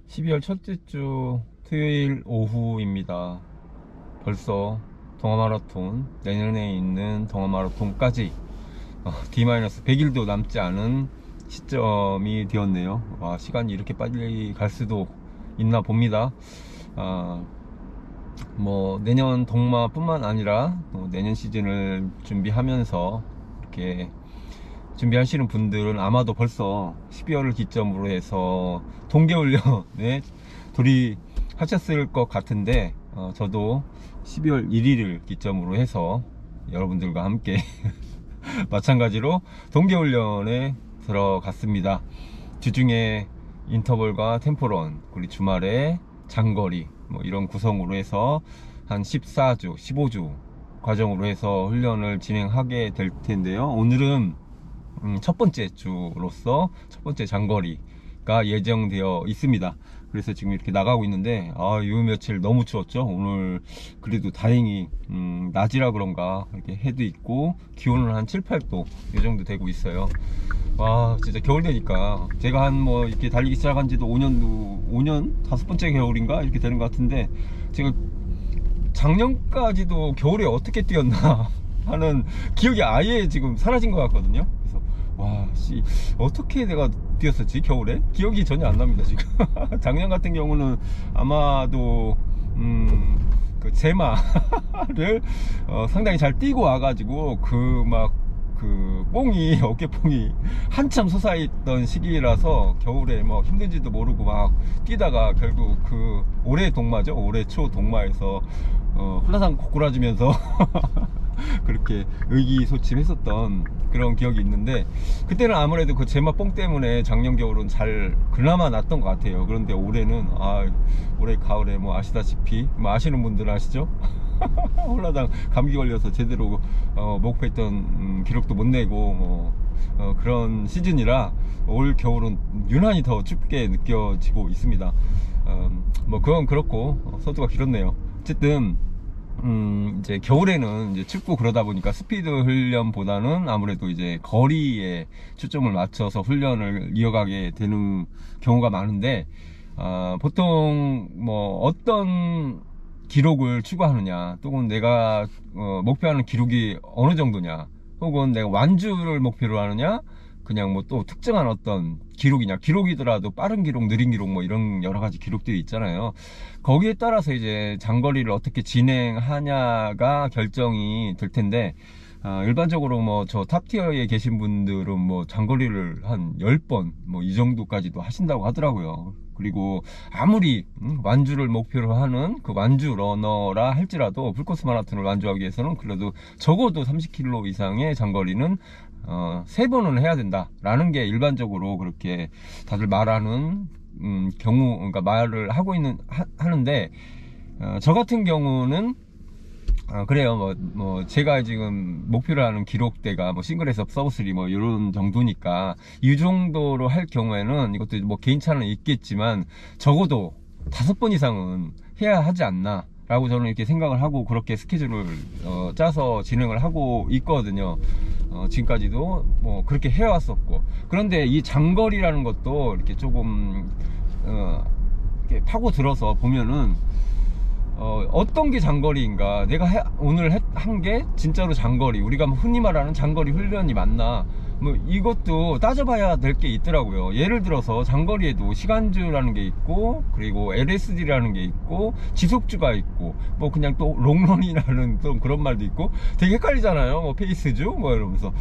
12월 첫째 주 토요일 오후입니다. 벌써 동아마라톤, 내년에 있는 동아마라톤까지 D-100일도 남지 않은 시점이 되었네요. 시간이 이렇게 빨리 갈 수도 있나 봅니다. 내년 동마뿐만 아니라 내년 시즌을 준비하면서 이렇게 준비하시는 분들은 아마도 벌써 12월을 기점으로 해서 동계훈련에 돌입하셨을 것 같은데, 저도 12월 1일을 기점으로 해서 여러분들과 함께 마찬가지로 동계훈련에 들어갔습니다. 주중에 인터벌과 템포런, 그리고 주말에 장거리 이런 구성으로 해서 한 14주, 15주 과정으로 해서 훈련을 진행하게 될 텐데요. 오늘은 첫 번째 주로서 첫 번째 장거리가 예정되어 있습니다. 그래서 지금 이렇게 나가고 있는데, 요 며칠 너무 추웠죠. 오늘 그래도 다행히 낮이라 그런가 이렇게 해도 있고 기온은 한 7, 8도 이 정도 되고 있어요. 진짜 겨울 되니까 제가 이렇게 달리기 시작한 지도 5년 다섯 번째 겨울인가 이렇게 되는 것 같은데, 제가 작년까지도 겨울에 어떻게 뛰었나 하는 기억이 아예 지금 사라진 것 같거든요. 그래서 어떻게 내가 뛰었었지 겨울에? 기억이 전혀 안 납니다 지금. 작년 같은 경우는 아마도 그 제마를 상당히 잘 뛰고 와가지고 뽕이 어깨뽕이 한참 솟아있던 시기라서 겨울에 힘든지도 모르고 뛰다가 결국 올해 동마죠, 올해 초 동마에서 홀라당 고꾸라지면서 그렇게 의기소침했었던 그런 기억이 있는데, 그때는 아무래도 그 제마 뽕 때문에 작년 겨울은 그나마 낫던 것 같아요. 그런데 올해는 올해 가을에 아시다시피 아시는 분들은 아시죠? 홀라당 감기 걸려서 제대로 목표했던 기록도 못 내고 그런 시즌이라 올 겨울은 유난히 더 춥게 느껴지고 있습니다. 그건 그렇고 서두가 길었네요. 어쨌든 이제 겨울에는 이제 춥고 그러다 보니까 스피드 훈련보다는 아무래도 이제 거리에 초점을 맞춰서 훈련을 이어가게 되는 경우가 많은데, 보통 어떤 기록을 추구하느냐, 또는 내가 목표하는 기록이 어느 정도냐, 혹은 내가 완주를 목표로 하느냐, 그냥 또 특정한 어떤 기록이냐, 기록이더라도 빠른 기록, 느린 기록 이런 여러 가지 기록들이 있잖아요. 거기에 따라서 이제 장거리를 어떻게 진행하냐가 결정이 될 텐데, 일반적으로 저 탑티어에 계신 분들은 장거리를 한 10번 이 정도까지도 하신다고 하더라고요. 그리고 아무리 완주를 목표로 하는 그 완주 러너라 할지라도 풀코스 마라톤을 완주하기 위해서는 그래도 적어도 30km 이상의 장거리는 3번은 해야 된다 라는 게 일반적으로 그렇게 다들 말하는 그러니까 말을 하고 하는데, 저 같은 경우는 그래요. 제가 지금 목표로 하는 기록대가 싱글에서 서브3 이런 정도니까, 이 정도로 할 경우에는 이것도 개인차는 있겠지만 적어도 5번 이상은 해야 하지 않나 라고 저는 이렇게 생각을 하고 그렇게 스케줄을 짜서 진행을 하고 있거든요. 지금까지도 그렇게 해왔었고. 그런데 이 장거리라는 것도 이렇게 조금 이렇게 파고 들어서 보면은 어떤 게 장거리인가, 내가 오늘 한 게 진짜로 장거리, 우리가 흔히 말하는 장거리 훈련이 맞나, 이것도 따져봐야 될 게 있더라고요. 예를 들어서 장거리에도 시간주라는 게 있고, 그리고 LSD라는 게 있고, 지속주가 있고, 그냥 또 롱런이라는 또 그런 말도 있고, 되게 헷갈리잖아요. 페이스주 이러면서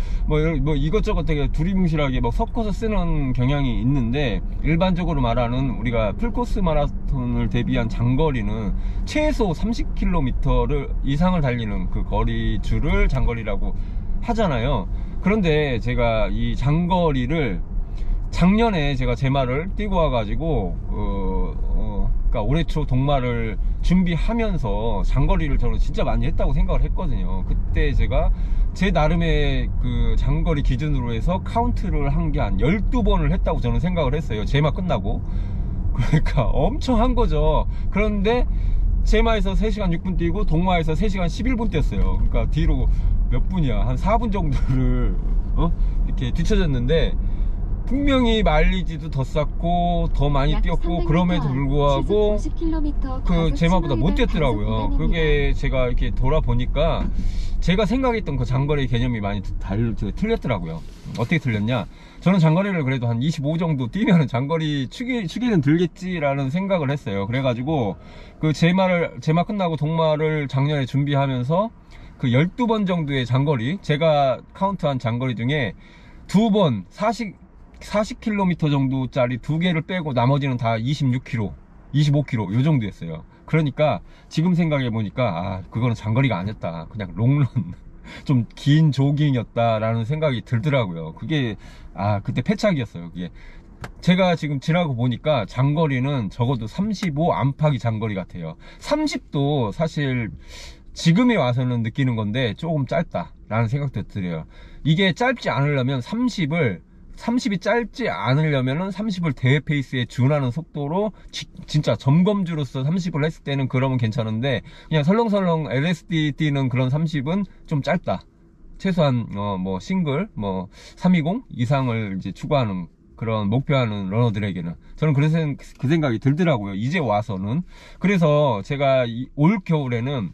이것저것 되게 두리뭉실하게 섞어서 쓰는 경향이 있는데, 일반적으로 말하는 우리가 풀코스 마라톤을 대비한 장거리는 최소 30km 이상을 달리는 그 거리주를 장거리라고 하잖아요. 그런데 제가 이 장거리를 작년에 제가 제마를 뛰고 와가지고 그러니까 올해 초 동마를 준비하면서 장거리를 저는 진짜 많이 했다고 생각을 했거든요. 그때 제가 제 나름의 그 장거리 기준으로 해서 카운트를 한 게 한 12번을 했다고 저는 생각을 했어요. 제마 끝나고. 그러니까 엄청 한 거죠. 그런데 제마에서 3시간 6분 뛰고 동마에서 3시간 11분 뛰었어요. 그러니까 뒤로 몇 분이야, 한 4분 정도를 이렇게 뒤쳐졌는데, 분명히 마일리지도 더 쌌고 더 많이 뛰었고 그럼에도 불구하고 그 제마보다 못 뛰었더라고요. 그게 제가 이렇게 돌아보니까 제가 생각했던 그 장거리 개념이 많이 틀렸더라고요. 어떻게 틀렸냐, 저는 장거리를 그래도 한 25 정도 뛰면 장거리 추기는 들겠지라는 생각을 했어요. 그래가지고 그 제마 끝나고 동마를 작년에 준비하면서 그 12번 정도의 장거리, 제가 카운트한 장거리 중에 2번 40km 정도짜리 2개를 빼고 나머지는 다 26km, 25km 요 정도였어요. 그러니까 지금 생각해 보니까 아, 그거는 장거리가 아니었다, 그냥 롱런 좀 긴 조깅이었다 라는 생각이 들더라고요. 그게 그때 패착이었어요. 그게 제가 지금 지나고 보니까 장거리는 적어도 35 안팎이 장거리 같아요. 30도 사실 지금에 와서는 느끼는 건데 조금 짧다 라는 생각도 들어요. 이게 짧지 않으려면 30이 짧지 않으려면은 30을 대회 페이스에 준하는 속도로 진짜 점검주로서 30을 했을 때는 그러면 괜찮은데, 그냥 설렁설렁 LSD 뛰는 그런 30은 좀 짧다. 최소한 뭐 싱글 320 이상을 이제 추구하는 그런 목표하는 러너들에게는 저는 그래서 그 생각이 들더라고요, 이제 와서는. 그래서 제가 올 겨울에는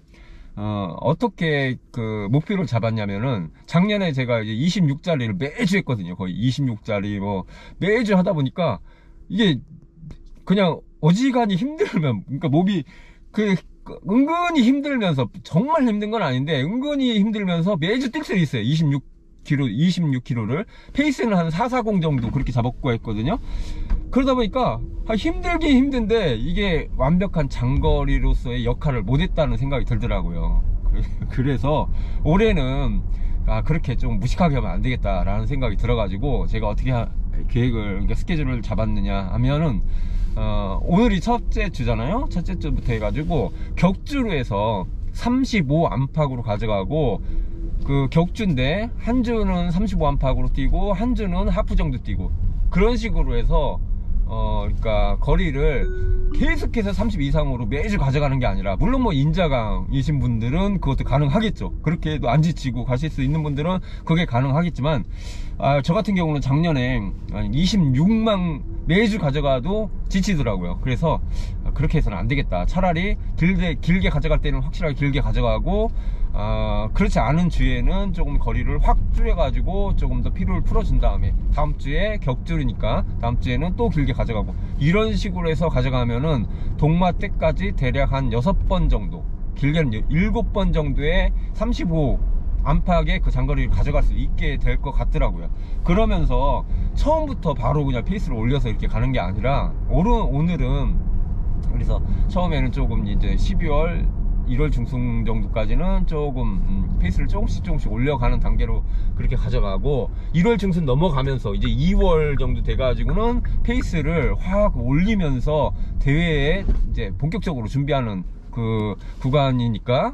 어떻게 그 목표를 잡았냐면은, 작년에 제가 이제 26짜리를 매주 했거든요. 거의 26짜리 매주 하다 보니까 이게 그냥 어지간히 힘들면, 그러니까 몸이 은근히 힘들면서, 정말 힘든 건 아닌데 은근히 힘들면서 매주 뛸 수 있어요. 26km를 페이스는 한 440 정도 그렇게 잡았고 했거든요. 그러다 보니까 힘들긴 힘든데 이게 완벽한 장거리로서의 역할을 못했다는 생각이 들더라고요. 그래서 올해는 그렇게 좀 무식하게 하면 안 되겠다라는 생각이 들어가지고 제가 어떻게 그러니까 스케줄을 잡았느냐 하면은, 오늘이 첫째 주잖아요. 첫째 주부터 해가지고 격주로 해서 35 안팎으로 가져가고, 그 격주인데 한 주는 35 안팎으로 뛰고 한 주는 하프 정도 뛰고, 그런 식으로 해서 그러니까 거리를 계속해서 30 이상으로 매주 가져가는 게 아니라, 물론 뭐 인자강이신 분들은 그것도 가능하겠죠. 그렇게 해도 안 지치고 가실 수 있는 분들은 그게 가능하겠지만, 저 같은 경우는 작년에 26만 매주 가져가도 지치더라고요. 그래서 그렇게 해서는 안 되겠다. 차라리 길게 가져갈 때는 확실하게 길게 가져가고, 그렇지 않은 주에는 조금 거리를 확 줄여가지고 조금 더 피로를 풀어준 다음에 다음 주에 격주니까 다음 주에는 또 길게 가져가고, 이런 식으로 해서 가져가면은 동마 때까지 대략 한 6번 정도, 길게는 7번 정도의 35 안팎의 그 장거리를 가져갈 수 있게 될 것 같더라고요. 그러면서 처음부터 바로 그냥 페이스를 올려서 이렇게 가는 게 아니라, 오늘은 그래서 처음에는 조금 이제 12월 1월 중순 정도까지는 조금 페이스를 조금씩 올려가는 단계로 그렇게 가져가고, 1월 중순 넘어가면서 이제 2월 정도 돼가지고는 페이스를 확 올리면서 대회에 이제 본격적으로 준비하는 그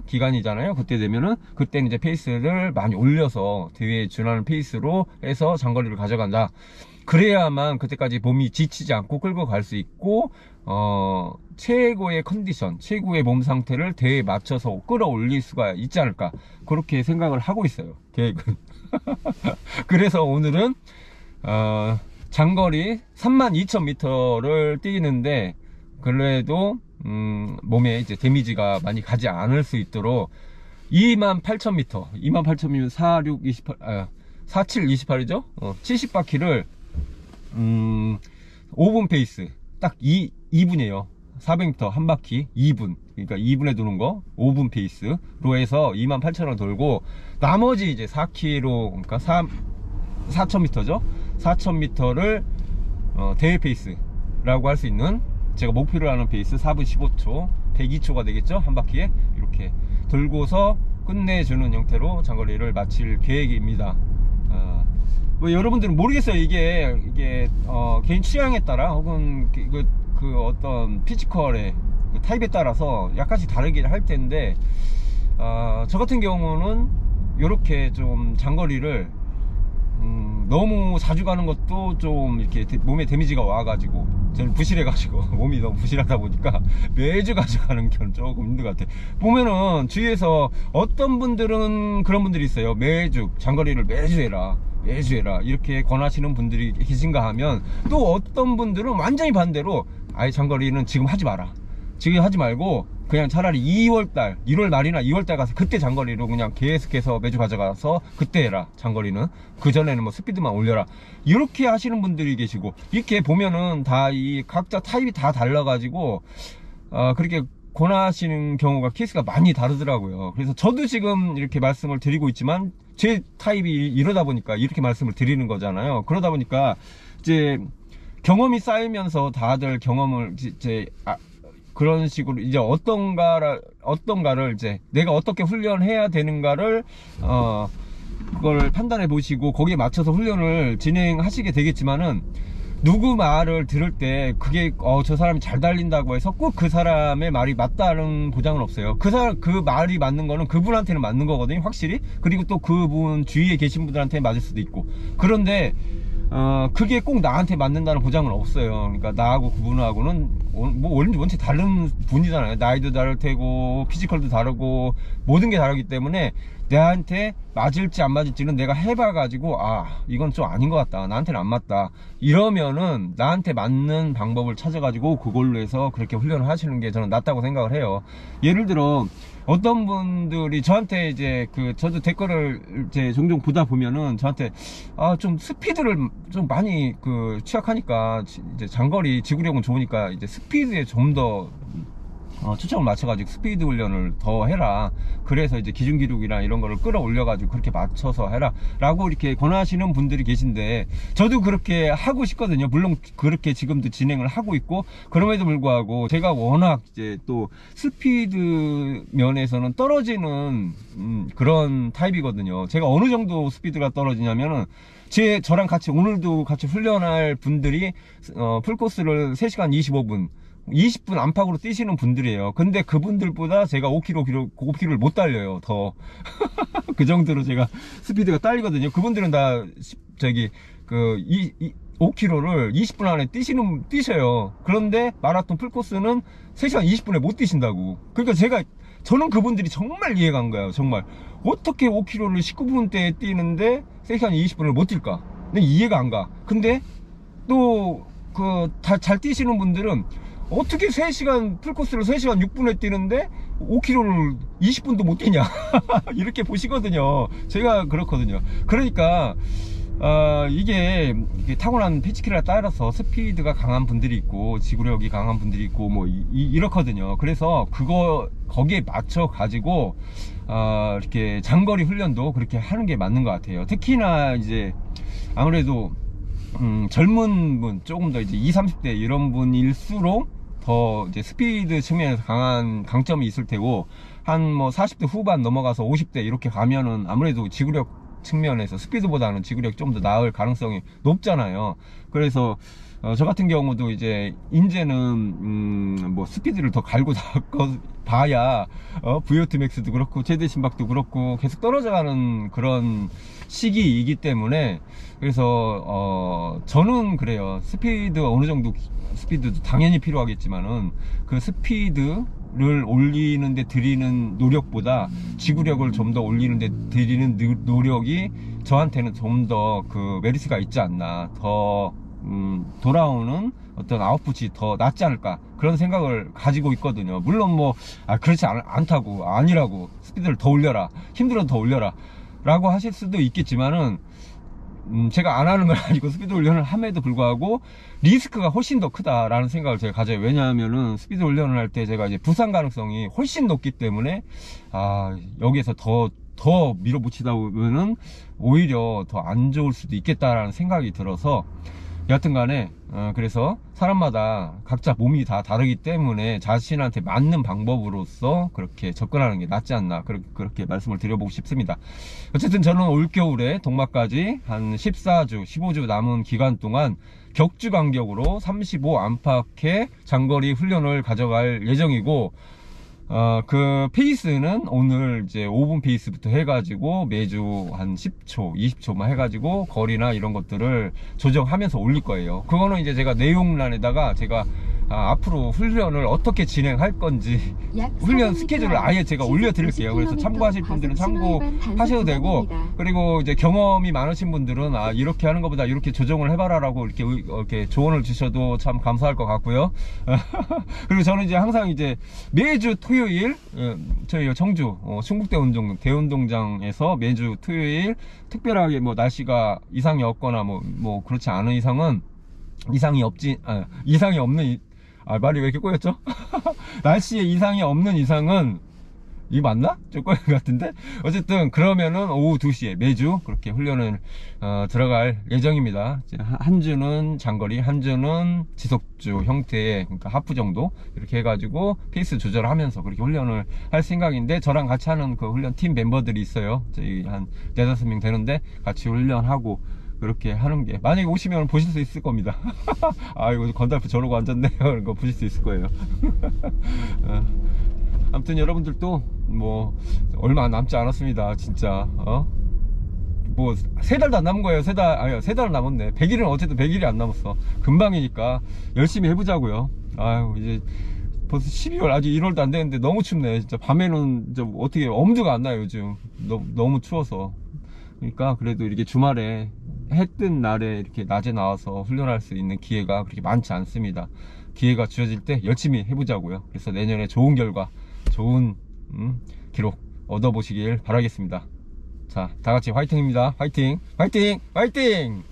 기간이잖아요. 그때 되면은, 그때는 이제 페이스를 많이 올려서 대회에 준하는 페이스로 해서 장거리를 가져간다. 그래야만 그때까지 몸이 지치지 않고 끌고 갈 수 있고, 최고의 컨디션, 최고의 몸 상태를 대회에 맞춰서 끌어올릴 수가 있지 않을까, 그렇게 생각을 하고 있어요, 계획은. 그래서 오늘은 장거리 32,000m를 뛰는데, 그래도 몸에 이제 데미지가 많이 가지 않을 수 있도록 28,000m, 28,000이면 46, 28, 47, 28이죠? 70바퀴를 5분 페이스, 딱 2분이에요. 400m 한 바퀴 2분, 그러니까 2분에 도는 거 5분 페이스로 해서 28,000원 돌고, 나머지 이제 4km, 그러니까 4,000m죠. 4,000m를 대회 페이스라고 할 수 있는, 제가 목표로 하는 페이스 4분 15초, 102초가 되겠죠, 한 바퀴에. 이렇게 돌고서 끝내주는 형태로 장거리를 마칠 계획입니다. 뭐 여러분들은 모르겠어요. 이게 개인 취향에 따라, 혹은 그 어떤 피지컬의 그 타입에 따라서 약간씩 다르게 할 텐데, 저 같은 경우는 이렇게 좀 장거리를 너무 자주 가는 것도 좀 이렇게 몸에 데미지가 와가지고, 저는 부실해가지고 몸이 너무 부실하다 보니까 매주 가져가는 건 조금 힘든 것 같아요. 보면은 주위에서 어떤 분들은 그런 분들이 있어요. 매주 장거리를 매주 해라, 매주 해라 이렇게 권하시는 분들이 계신가 하면, 또 어떤 분들은 완전히 반대로 아예 장거리는 지금 하지 마라, 지금 하지 말고 그냥 차라리 2월달 1월 말이나 2월달 가서 그때 장거리로 그냥 계속해서 매주 가져가서 그때 해라, 장거리는 그전에는 뭐 스피드만 올려라, 이렇게 하시는 분들이 계시고, 이렇게 보면은 다 이 각자 타입이 다 달라 가지고 그렇게 권하시는 경우가 케이스가 많이 다르더라고요. 그래서 저도 지금 이렇게 말씀을 드리고 있지만 제 타입이 이러다 보니까 이렇게 말씀을 드리는 거잖아요. 그러다 보니까 이제 경험이 쌓이면서 다들 경험을 이제 그런 식으로 이제 어떤가를 이제 내가 어떻게 훈련해야 되는가를 그걸 판단해 보시고 거기에 맞춰서 훈련을 진행하시게 되겠지만은, 누구 말을 들을 때 그게 저 사람이 잘 달린다고 해서 꼭 그 사람의 말이 맞다는 보장은 없어요. 그 말이 맞는 거는 그분한테는 맞는 거거든요, 확실히. 그리고 또 그분 주위에 계신 분들한테 맞을 수도 있고. 그런데 그게 꼭 나한테 맞는다는 보장은 없어요. 그러니까 나하고 그분하고는 뭐 원체 다른 분이잖아요. 나이도 다를 테고 피지컬도 다르고 모든 게 다르기 때문에 나한테 맞을지 안 맞을지는 내가 해봐 가지고 이건 좀 아닌 것 같다, 나한테는 안 맞다, 이러면은 나한테 맞는 방법을 찾아 가지고 그걸로 해서 그렇게 훈련을 하시는 게 저는 낫다고 생각을 해요. 예를 들어 어떤 분들이 저한테 이제 저도 댓글을 이제 종종 보다 보면은 저한테 좀 스피드를 좀 많이 취약하니까 이제 장거리 지구력은 좋으니까 이제 스피드에 좀 더 초점을 맞춰가지고 스피드 훈련을 더 해라, 그래서 이제 기준 기록이나 이런 거를 끌어올려 가지고 그렇게 맞춰서 해라 라고 이렇게 권하시는 분들이 계신데, 저도 그렇게 하고 싶거든요. 물론 그렇게 지금도 진행을 하고 있고, 그럼에도 불구하고 제가 워낙 이제 또 스피드 면에서는 떨어지는 그런 타입이거든요. 제가 어느 정도 스피드가 떨어지냐면은, 저랑 같이 오늘도 같이 훈련할 분들이 풀코스를 3시간 25분 20분 안팎으로 뛰시는 분들이에요. 근데 그분들보다 제가 5km를 못 달려요, 더. 그 정도로 제가 스피드가 딸리거든요. 그분들은 다 5km를 20분 안에 뛰셔요. 그런데 마라톤 풀코스는 3시간 20분에 못 뛰신다고. 그러니까 저는 그분들이 정말 이해가 안 가요. 정말 어떻게 5km를 19분대에 뛰는데 3시간 20분을 못 뛸까? 근데 이해가 안 가. 근데 또 잘 뛰시는 분들은 어떻게 풀코스를 3시간 6분에 뛰는데 5km를 20분도 못 뛰냐 이렇게 보시거든요. 제가 그렇거든요. 그러니까 이게 타고난 피지컬에 따라서 스피드가 강한 분들이 있고 지구력이 강한 분들이 있고 뭐 이렇거든요. 그래서 거기에 맞춰 가지고 이렇게 장거리 훈련도 그렇게 하는 게 맞는 것 같아요. 특히나 이제 아무래도 젊은 분, 조금 더 이제 20, 30대 이런 분일수록 더 이제 스피드 측면에서 강점이 있을 테고, 한 뭐 40대 후반 넘어가서 50대 이렇게 가면은 아무래도 지구력 측면에서 스피드보다는 지구력이 좀 더 나을 가능성이 높잖아요. 그래서 저 같은 경우도 이제 뭐 스피드를 더 갈고 봐야 VO2 맥스도 그렇고 최대 심박도 그렇고 계속 떨어져가는 그런 시기이기 때문에, 그래서 저는 그래요. 어느 정도 스피드도 당연히 필요하겠지만은 그 스피드를 올리는데 들이는 노력보다 지구력을 좀 더 올리는데 들이는 노력이 저한테는 좀 더 메리트가 있지 않나, 더 돌아오는 어떤 아웃풋이 더 낫지 않을까, 그런 생각을 가지고 있거든요. 물론 뭐 그렇지 않다고, 아니라고, 스피드를 더 올려라, 힘들어도 더 올려라 라고 하실 수도 있겠지만은, 제가 안 하는 건 아니고 스피드 훈련을 함에도 불구하고 리스크가 훨씬 더 크다라는 생각을 제가 가져요. 왜냐하면은 스피드 훈련을 할 때 제가 이제 부상 가능성이 훨씬 높기 때문에 여기에서 더 밀어붙이다 보면은 오히려 더 안 좋을 수도 있겠다라는 생각이 들어서, 여하튼 간에 그래서 사람마다 각자 몸이 다 다르기 때문에 자신한테 맞는 방법으로서 그렇게 접근하는 게 낫지 않나, 그렇게 말씀을 드려보고 싶습니다. 어쨌든 저는 올겨울에 동막까지 한 14주 15주 남은 기간 동안 격주 간격으로 35 안팎의 장거리 훈련을 가져갈 예정이고, 그 페이스는 오늘 이제 5분 페이스부터 해가지고 매주 한 10초 20초만 해가지고 거리나 이런 것들을 조정하면서 올릴 거예요. 그거는 이제 제가 내용란에다가 제가 앞으로 훈련을 어떻게 진행할 건지 훈련 스케줄을 아예 제가 올려드릴게요. 그래서 참고하실 분들은 참고하셔도 되고, 그리고 이제 경험이 많으신 분들은 이렇게 하는 것보다 이렇게 조정을 해봐라 라고 이렇게 조언을 주셔도 참 감사할 것 같고요. 그리고 저는 이제 항상 이제 매주 토요일 저희 청주 충북대 대운동장에서 매주 토요일 특별하게 뭐 날씨가 이상이 없거나 뭐 그렇지 않은 이상은 이상이 없는 말이 왜 이렇게 꼬였죠? 날씨에 이상이 없는 이상은, 이게 맞나? 좀 꼬인 것 같은데? 어쨌든 그러면은 오후 2시에 매주 그렇게 훈련을 들어갈 예정입니다. 이제 한 주는 장거리, 한 주는 지속주 형태의, 그러니까 하프 정도 이렇게 해가지고 페이스 조절하면서 그렇게 훈련을 할 생각인데, 저랑 같이 하는 그 훈련 팀 멤버들이 있어요. 저희 한 4~5명 되는데 같이 훈련하고 그렇게 하는 게, 만약에 오시면 보실 수 있을 겁니다. 이거 건달프 저러고 앉았네요. 그런 거 보실 수 있을 거예요. 아무튼 여러분들도 뭐 얼마 남지 않았습니다. 진짜 뭐 3달도 안 남은 거예요. 3달 남았네. 100일은 어쨌든 100일이 안 남았어. 금방이니까 열심히 해보자고요. 이제 벌써 12월, 아직 1월도 안 되는데 너무 춥네. 진짜 밤에는 좀 어떻게 엄두가 안 나요. 요즘 너무 추워서. 그러니까 그래도 이렇게 주말에 해 뜬 날에 이렇게 낮에 나와서 훈련할 수 있는 기회가 그렇게 많지 않습니다. 기회가 주어질 때 열심히 해보자고요. 그래서 내년에 좋은 결과, 좋은 기록 얻어보시길 바라겠습니다. 자, 다같이 화이팅입니다. 화이팅! 화이팅! 화이팅!